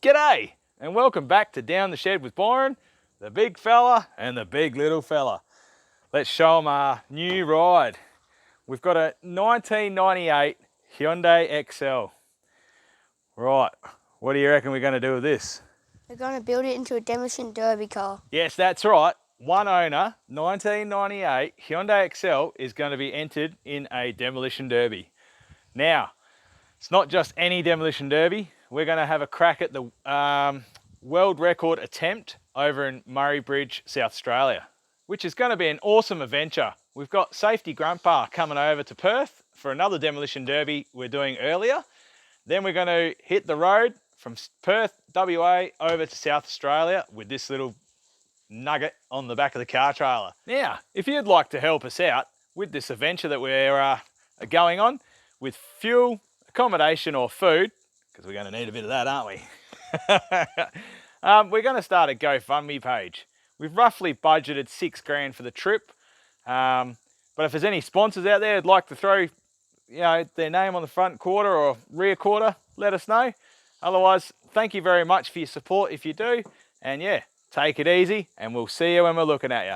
G'day and welcome back to Down the Shed with Byron, the big fella and the big little fella. Let's show them our new ride. We've got a 1998 Hyundai XL. Right, what do you reckon we're going to do with this? We're going to build it into a demolition derby car. Yes, that's right. One owner, 1998 Hyundai XL is going to be entered in a demolition derby. Now, it's not just any demolition derby. We're going to have a crack at the world record attempt over in Murrey Bridge, South Australia, which is going to be an awesome adventure. We've got Safety Grandpa coming over to Perth for another demolition derby we're doing earlier. Then we're going to hit the road from Perth, WA, over to South Australia with this little nugget on the back of the car trailer. Now, if you'd like to help us out with this adventure that we're going on with fuel, accommodation or food, because we're going to need a bit of that, aren't we? We're going to start a GoFundMe page. We've roughly budgeted $6 grand for the trip. But if there's any sponsors out there who'd like to throw their name on the front quarter or rear quarter, let us know. Otherwise, thank you very much for your support if you do. And yeah, take it easy and we'll see you when we're looking at you.